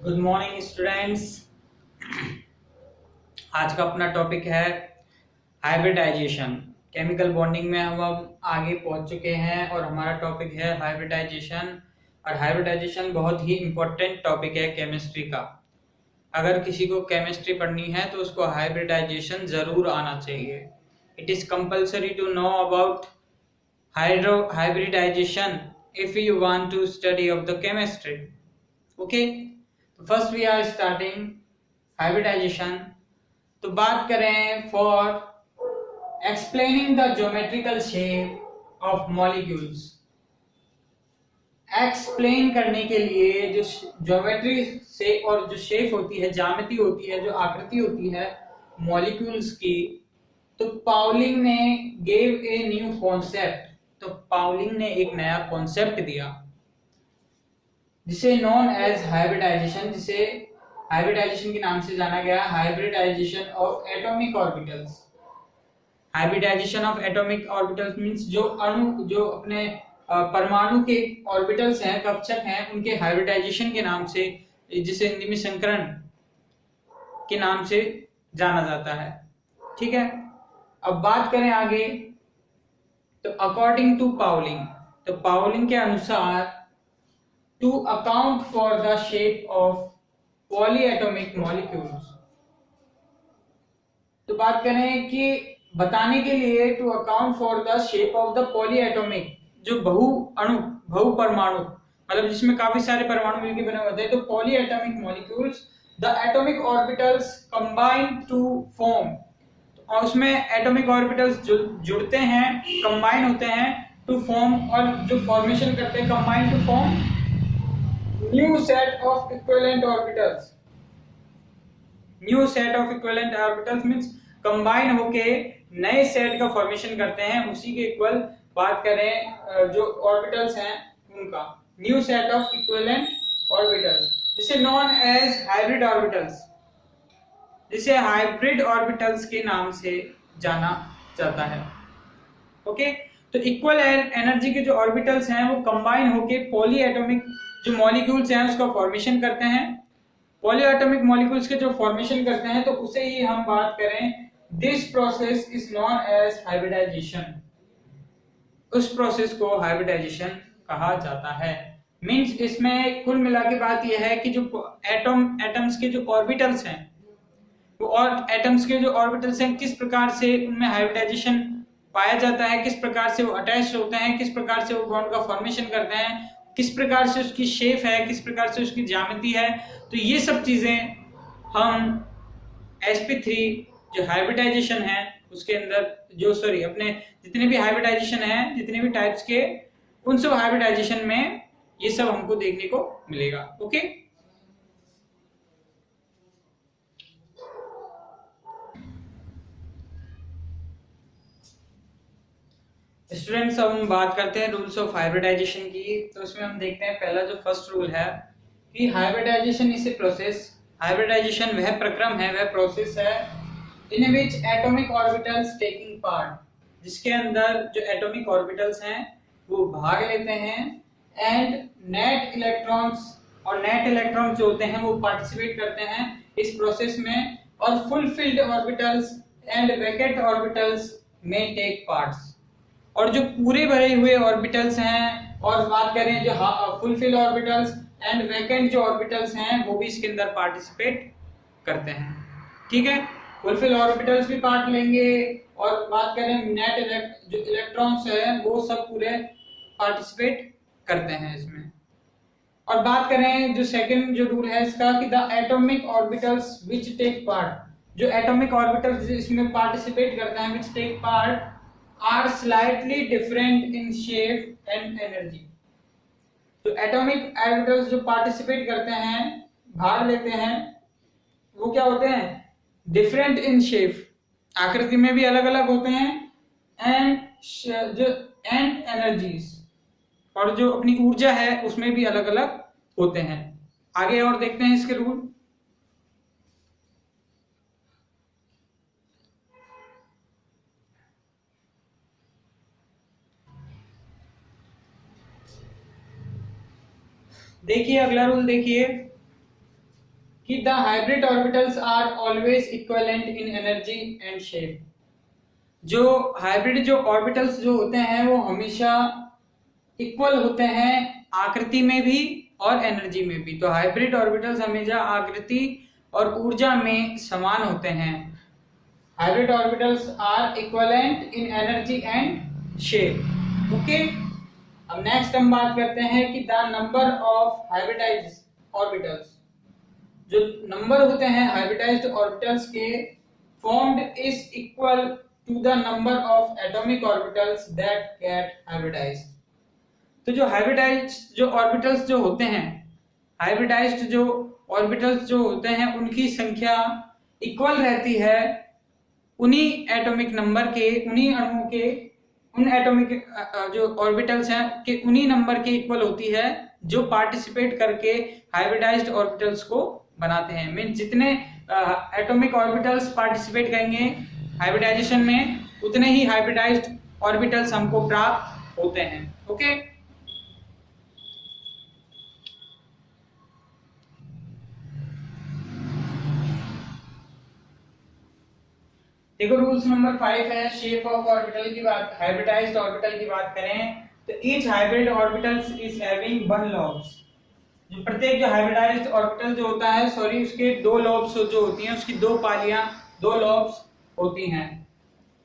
Good morning students. आज का अपना टॉपिक है हाइब्रिडाइजेशन। केमिकल बॉन्डिंग में हम अब आगे पहुंच चुके हैं और हमारा टॉपिक है हाइब्रिडाइजेशन। और हाइब्रिडाइजेशन बहुत ही इम्पोर्टेंट टॉपिक है केमिस्ट्री का। अगर किसी को केमिस्ट्री पढ़नी है तो उसको हाइब्रिडाइजेशन जरूर आना चाहिए। It is compulsory to know about hybridization if you want to study of the chemistry. Okay, तो first we are starting hybridisation. तो बात करें for explaining the geometrical shape of molecules. Explain करने के लिए जो ज्योमेट्री से और जो शेप होती है, ज्यामिति होती है, जो आकृति होती है मॉलिक्यूल्स की, तो पाउलिंग ने गेव ए न्यू कॉन्सेप्ट। तो पाउलिंग ने एक नया कॉन्सेप्ट दिया जिसे नॉन एज हाइब्रिडाइजेशन, जिसे हाइब्रिडाइजेशन के नाम से जाना गया। Hybridisation of atomic orbitals. Hybridisation of atomic orbitals means जो अणु, जो अपने परमाणु के ऑर्बिटल्स हैं, कक्षक हैं, उनके हाइब्रिडाइजेशन के नाम से, जिसे हिंदी में संकरण के नाम से जाना जाता है। ठीक है, अब बात करें आगे। तो अकॉर्डिंग टू पाउलिंग, तो पाउलिंग के अनुसार, to account for the shape of polyatomic molecules. तो बात करें कि बताने के लिए, to account for the shape of the polyatomic, जो बहु अणु, बहु परमाणु, मतलब जिसमें काफी सारे परमाणु मिलकर बने होते हैं, तो polyatomic molecules, the atomic orbitals combine to form, और उसमें एटॉमिक ऑर्बिटल्स जुड़ते हैं, कंबाइन होते हैं टू फॉर्म, और जो फॉर्मेशन करते हैं, combine to form new set of equivalent orbitals. New set of equivalent orbitals means combine होके नए सेट का फॉर्मेशन करते हैं, उसी के इक्वल बात करें जो ऑर्बिटल्स हैं उनका, new set of equivalent orbitals, जिसे नॉन एज हाइब्रिड ऑर्बिटल्स, जिसे हाइब्रिड ऑर्बिटल्स के नाम से जाना जाता है। ओके, तो इक्वल एनर्जी के जो ऑर्बिटल्स हैं वो कंबाइन होके पॉलीएटॉमिक जो मॉलिक्यूल्स हैं उसका फॉर्मेशन करते हैं। पॉलीएटॉमिक मॉलिक्यूल्स के जो फॉर्मेशन करते हैं तो उसे ही हम बात करें, this process is known as hybridisation. उस प्रोसेस को हाइब्रिडाइजेशन कहा जाता है। मींस इसमें कुल मिला के बात यह है कि जो एटम्स के जो ऑर्बिटल्स हैं, वो और एटम्स के जो ऑर्बिटल्स हैं, किस प्रकार से उनमें हाइब्रिडाइजेशन पाया जाता है, किस प्रकार से वो अटैच होते हैं, किस प्रकार से वो बॉन्ड का फॉर्मेशन करते हैं, किस प्रकार से उसकी शेप है, किस प्रकार से उसकी ज्यामिति है। तो ये सब चीजें हम sp3 जो हाइब्रिडाइजेशन है उसके अंदर, जो अपने जितने भी हाइब्रिडाइजेशन है, जितने भी टाइप्स के, उन सब हाइब्रिडाइजेशन में ये सब हमको देखने को मिलेगा। ओके, स्टूडेंट्स अब हम बात करते हैं रूल्स ऑफ हाइब्रिडाइजेशन की। तो उसमें हम देखते हैं पहला जो फर्स्ट रूल है कि hybridisation is a process. Hybridisation वह प्रक्रम है, वह प्रोसेस है in which atomic orbitals taking part, जिसके अंदर जो एटॉमिक ऑर्बिटल्स हैं वो भाग लेते हैं, एंड नेट इलेक्ट्रॉन्स, और नेट इलेक्ट्रॉन्स जो होते हैं वो पार्टिसिपेट करते हैं इस प्रोसेस में, और fulfilled orbitals and vacant orbitals में टेक पार्ट्स। और जो पूरे भरे हुए ऑर्बिटल्स हैं, और बात करें जो फुलफिल ऑर्बिटल्स एंड वैकेंट जो ऑर्बिटल्स हैं, वो भी इसके अंदर पार्टिसिपेट करते हैं। ठीक है, फुलफिल ऑर्बिटल्स भी पार्ट लेंगे, और बात करें नेट जो इलेक्ट्रॉन्स है वो सब पूरे पार्टिसिपेट करते हैं इसमें। और बात करें जो सेकंड जो रूल है इसका कि the atomic orbitals which take part, जो एटॉमिक ऑर्बिटल्स इसमें पार्टिसिपेट करते हैं, which take part are slightly different in shape and energy। तो एटॉमिक ऑर्बिटल्स जो पार्टिसिपेट करते हैं, भाग लेते हैं, वो क्या होते हैं, डिफरेंट इन शेप, आकृति में भी अलग अलग होते हैं, एंड एनर्जीज, और जो अपनी ऊर्जा है उसमें भी अलग अलग होते हैं। आगे और देखते हैं इसके रूल। देखिए अगला रूल देखिए, कि the hybrid orbitals are always equivalent in energy and shape. जो हाइब्रिड जो ऑर्बिटल्स जो होते हैं वो हमेशा इक्वल होते हैं आकृति में भी और एनर्जी में भी। तो हाइब्रिड ऑर्बिटल्स हमेशा आकृति और ऊर्जा में समान होते हैं। Hybrid orbitals are equivalent in energy and shape. Okay, अब नेक्स्ट हम बात करते हैं कि the number of hybridized orbitals, जो नंबर होते हैं हाइब्रिडाइज्ड ऑर्बिटल्स के formed is equal to the number of atomic orbitals that get hybridized. तो जो हाइब्रिडाइज्ड जो ऑर्बिटल्स जो होते हैं, हाइब्रिडाइज्ड जो ऑर्बिटल्स जो होते हैं उनकी संख्या इक्वल रहती है उन्हीं एटॉमिक नंबर के, उन्हीं अणुओं के, उन एटॉमिक जो ऑर्बिटल्स हैं कि उन्हीं नंबर के इक्वल होती है जो पार्टिसिपेट करके हाइब्रिडाइज्ड ऑर्बिटल्स को बनाते हैं। मीन जितने एटॉमिक ऑर्बिटल्स पार्टिसिपेट करेंगे हाइब्रिडाइजेशन में उतने ही हाइब्रिडाइज्ड ऑर्बिटल्स हमको प्राप्त होते हैं। ओके, देखो रूल्स नंबर 5 है शेप ऑफ ऑर्बिटल की बात, हाइब्रिडाइज्ड ऑर्बिटल की बात करें तो each hybrid orbitals is having one lobes. जो प्रत्येक जो हाइब्रिडाइज्ड ऑर्बिटल जो होता है सॉरी उसके दो लॉब्स जो होती हैं, उसकी दो पालियां, दो लॉब्स होती हैं।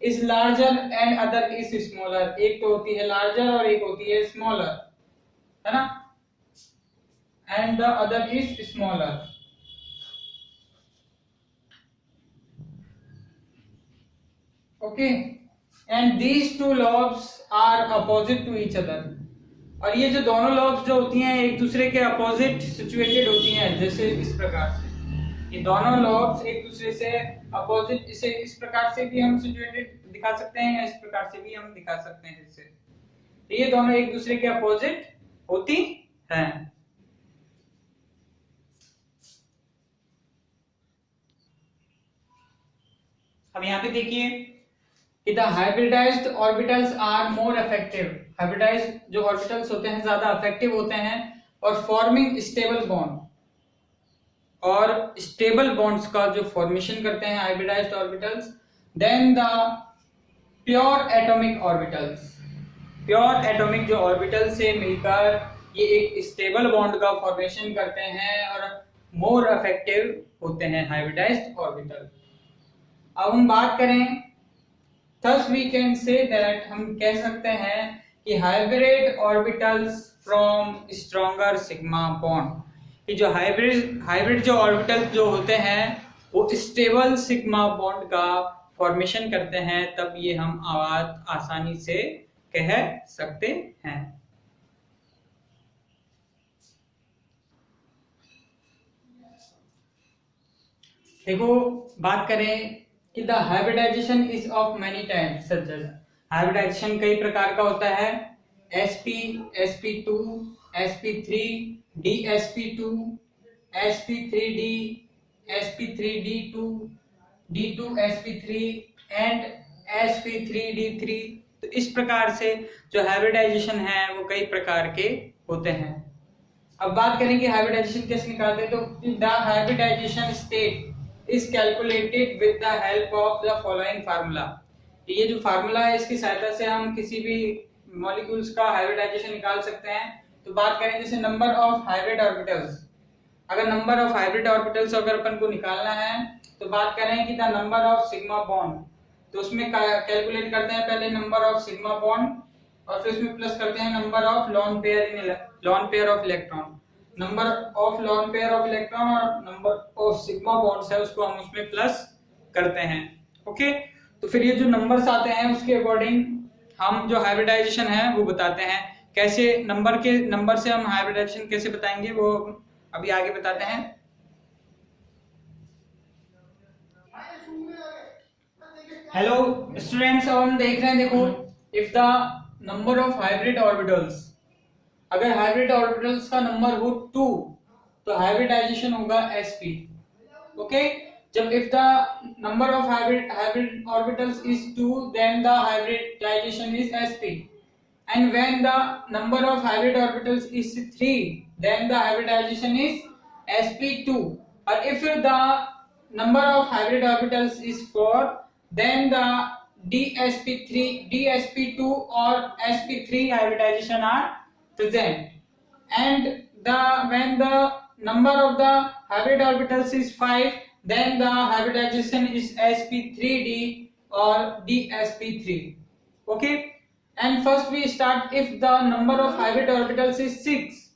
Is larger and other is smaller, एक तो होती है लार्जर और एक होती है स्मॉलर, है ना, and the other is smaller. Okay, and these two lobes are opposite to each other, और ये जो दोनों लॉब्स जो होती हैं एक दूसरे के अपोजिट सिचुएटेड होती हैं। जैसे इस प्रकार से ये दोनों लॉब्स एक दूसरे से अपोजिट, इसे इस प्रकार से भी हम सिचुएटेड दिखा सकते हैं या इस प्रकार से भी हम दिखा सकते हैं। इससे तो ये दोनों एक दूसरे के अपोजिट होती हैं। अब यहाँ पे देखिए कि the hybridized orbitals are more effective. Hybridized जो ऑर्बिटल्स होते हैं ज्यादा इफेक्टिव होते हैं और फॉर्मिंग स्टेबल बॉन्ड, और स्टेबल बॉन्ड्स का जो फॉर्मेशन करते हैं hybridized orbitals than the pure atomic orbitals. Pure atomic जो ऑर्बिटल से मिलकर ये एक स्टेबल बॉन्ड का फॉर्मेशन करते हैं और मोर इफेक्टिव होते हैं हाइब्रिडाइज्ड ऑर्बिटल। अब हम बात करें thus we can say that, हम कह सकते हैं कि hybrid orbitals from stronger sigma bond, कि जो हाइब्रिड जो ऑर्बिटल जो होते हैं वो स्टेबल सिग्मा बॉन्ड का फॉर्मेशन करते हैं, तब ये हम आवाज आसानी से कह सकते हैं। देखो बात करें कि the hybridization is of many types such as, hybridization कई प्रकार का होता है। sp, sp2, sp3, dsp2, sp3d, sp3d2, d2sp3 and sp3d3। तो इस प्रकार से जो हाइब्रिडाइजेशन है वो कई प्रकार के होते हैं। अब बात करें कि हाइब्रिडाइजेशन कैसे निकालते हैं, तो the hybridization state is calculated with the help of the following formula। ये जो फार्मूला है इसकी सहायता से हम किसी भी मॉलिक्यूल्स का हाइब्रिडाइजेशन निकाल सकते हैं। तो बात करें जैसे नंबर ऑफ हाइब्रिड ऑर्बिटल्स, अगर नंबर ऑफ हाइब्रिड ऑर्बिटल्स अगर अपन को निकालना है तो बात करें कि the number of sigma bond, तो उसमें कैलकुलेट करते हैं पहले नंबर ऑफ सिग्मा बॉन्ड और फिर उसमें प्लस करते हैं number of lone pair of electron. Number of lone pair of electron और नंबर ऑफ सिग्मा बॉन्ड्स है उसको हम उसमें प्लस करते हैं। ओके, तो फिर ये जो नंबर्स आते हैं उसके अकॉर्डिंग हम जो हाइब्रिडाइजेशन है वो बताते हैं। कैसे नंबर से हम हाइब्रिडाइजेशन कैसे बताएंगे वो अभी आगे बताते हैं। हेलो स्टूडेंट्स, अब हम देख रहे हैं, देखो if the number of hybrid orbitals, अगर हाइब्रिड ऑर्बिटल्स का नंबर हो 2 तो हाइब्रिडाइजेशन होगा sp। ओके, जब if the number of hybrid orbitals is 2 then the hybridization is sp, and when the number of hybrid orbitals is 3 then the hybridization is sp2। or if the number of hybrid orbitals is 4, then the dsp3, dsp2 or sp3 hybridization are present, and when the number of the hybrid orbitals is 5, then the hybridization is sp3d or dsp3. Okay, and first we start. If the number of hybrid orbitals is 6,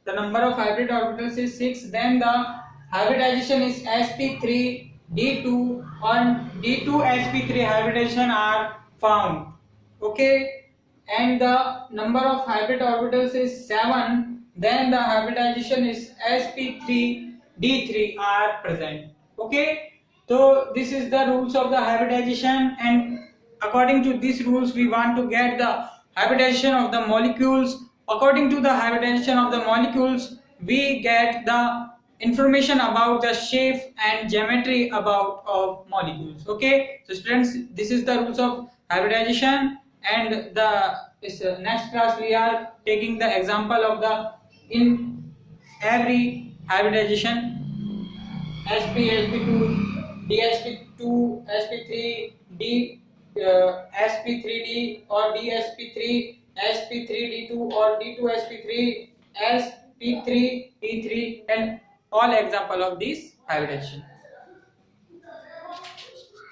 the number of hybrid orbitals is 6, then the hybridization is sp3 d2 and d2 sp3 hybridization are found. Okay, and the number of hybrid orbitals is 7, then the hybridization is sp3 d3 are present. Okay, so this is the rules of the hybridization, and according to these rules we want to get the hybridization of the molecules. According to the hybridization of the molecules, we get the information about the shape and geometry about of molecules. Okay, so students, this is the rules of hybridization, and next class we are taking the example of the in every hybridization sp, sp2, dsp2, sp3, d sp3d or dsp3, sp3d2 or d2 sp3, sp3 d3, and all example of this hybridization.